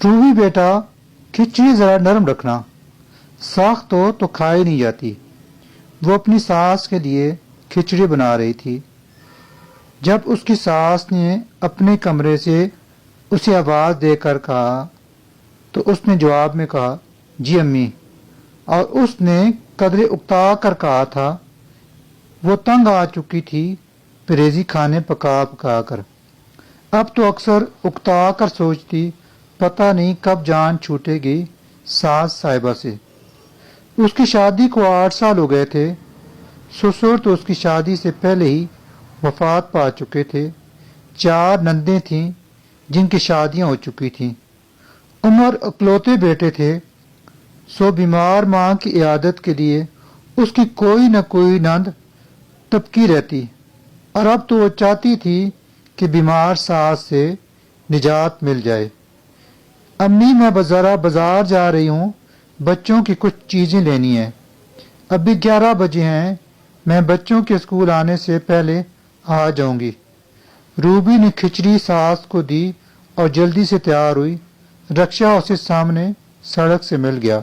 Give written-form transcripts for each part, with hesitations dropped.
روبی بیٹا کھچڑی ذرا نرم رکھنا، سخت ہو تو کھائی نہیں جاتی۔ وہ اپنی ساس کے لیے کھچڑی بنا رہی تھی۔ جب اس کی ساس نے اپنے کمرے سے اسے آواز دے کر کہا تو اس نے جواب میں کہا جی امی، اور اس نے قدرے اکتا کر کہا تھا۔ وہ تنگ آ چکی تھی پریزی کھانے پکا پکا کر۔ اب تو اکثر اکتا کر سوچتی پتہ نہیں کب جان چھوٹے گی ساس صاحبہ سے۔ اس کی شادی کو 8 سال ہو گئے تھے۔ سسر تو اس کی شادی سے پہلے ہی وفات پا چکے تھے۔ 4 نندیں تھیں جن کی شادیاں ہو چکی تھیں۔ عمر اکلوتے بیٹے تھے، سو بیمار ماں کی عیادت کے لیے اس کی کوئی نہ کوئی نند تپکی رہتی، اور اب تو وہ چاہتی تھی کہ بیمار ساس سے نجات مل جائے۔ امی میں ذرا بازار جا رہی ہوں، بچوں کی کچھ چیزیں لینی ہیں۔ ابھی 11 بجے ہیں، میں بچوں کے اسکول آنے سے پہلے آ جاؤں گی۔ روبی نے کھچڑی ساس کو دی اور جلدی سے تیار ہوئی۔ رکشا اسے سامنے سڑک سے مل گیا۔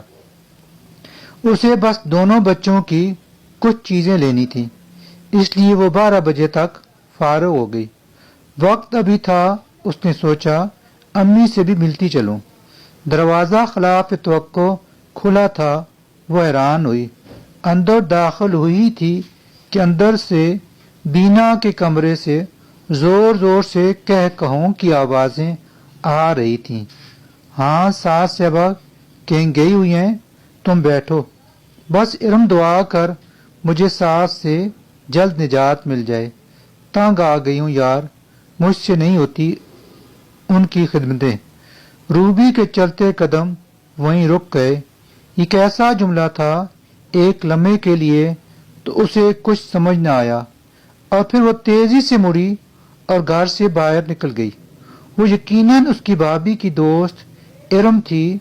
اسے بس دونوں بچوں کی کچھ چیزیں لینی تھیں، اس لیے وہ 12 بجے تک فارغ ہو گئی۔ وقت ابھی تھا، اس نے سوچا امی سے بھی ملتی چلوں۔ دروازہ خلاف توقع کھلا تھا۔ وہ حیران ہوئی، اندر داخل ہوئی تھی کہ اندر سے بینا کے کمرے سے زور زور سے کہوں کی آوازیں آ رہی تھیں۔ ہاں ساس صاحبہ کہیں گئی ہوئی ہیں، تم بیٹھو، بس ارم دعا کر مجھے ساس سے جلد نجات مل جائے۔ تنگ آ گئی ہوں یار، مجھ سے نہیں ہوتی ان کی خدمتیں۔ روبی کے چلتے قدم وہیں رک گئے۔ یہ کیسا جملہ تھا؟ ایک لمحے کے لیے تو اسے کچھ سمجھ نہ آیا، اور پھر وہ تیزی سے مڑی اور گھر سے باہر نکل گئی۔ وہ یقیناً اس کی بھابھی کی دوست ارم تھی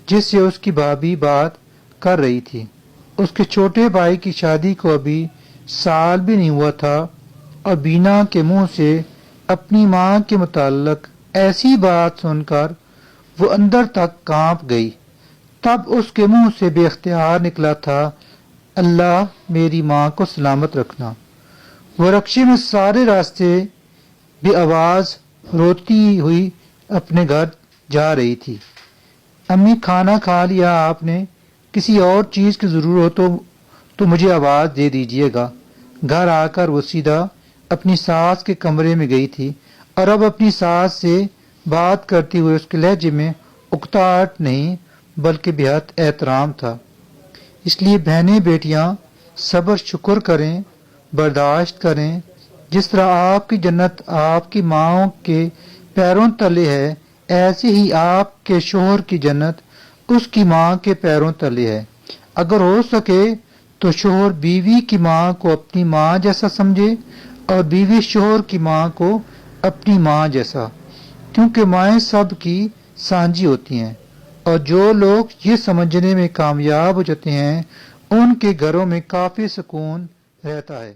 جس سے اس کی بھابھی بات کر رہی تھی۔ اس کے چھوٹے بھائی کی شادی کو ابھی سال بھی نہیں ہوا تھا، اور بینا کے منہ سے اپنی ماں کے متعلق ایسی بات سن کر وہ اندر تک کانپ گئی۔ تب اس کے منہ سے بے اختیار نکلا تھا اللہ میری ماں کو سلامت رکھنا۔ وہ رکشے میں سارے راستے بے آواز روتی ہوئی اپنے گھر جا رہی تھی۔ امی کھانا کھا لیا آپ نے؟ کسی اور چیز کی ضرورت ہو تو مجھے آواز دے دیجیے گا۔ گھر آ کر وہ سیدھا اپنی ساس کے کمرے میں گئی تھی، اور اب اپنی ساس سے بات کرتے ہوئے اس کے لہجے میں اکتاہٹ نہیں بلکہ بےحد احترام تھا۔ اس لیے بہنیں بیٹیاں صبر شکر کریں، برداشت کریں۔ جس طرح آپ کی جنت آپ کی ماں کے پیروں تلے ہے، ایسے ہی آپ کے شوہر کی جنت اس کی ماں کے پیروں تلے ہے۔ اگر ہو سکے تو شوہر بیوی کی ماں کو اپنی ماں جیسا سمجھے، اور بیوی شوہر کی ماں کو اپنی ماں جیسا، کیونکہ مائیں سب کی سانجھی ہوتی ہیں، اور جو لوگ یہ سمجھنے میں کامیاب ہو جاتے ہیں ان کے گھروں میں کافی سکون رہتا ہے۔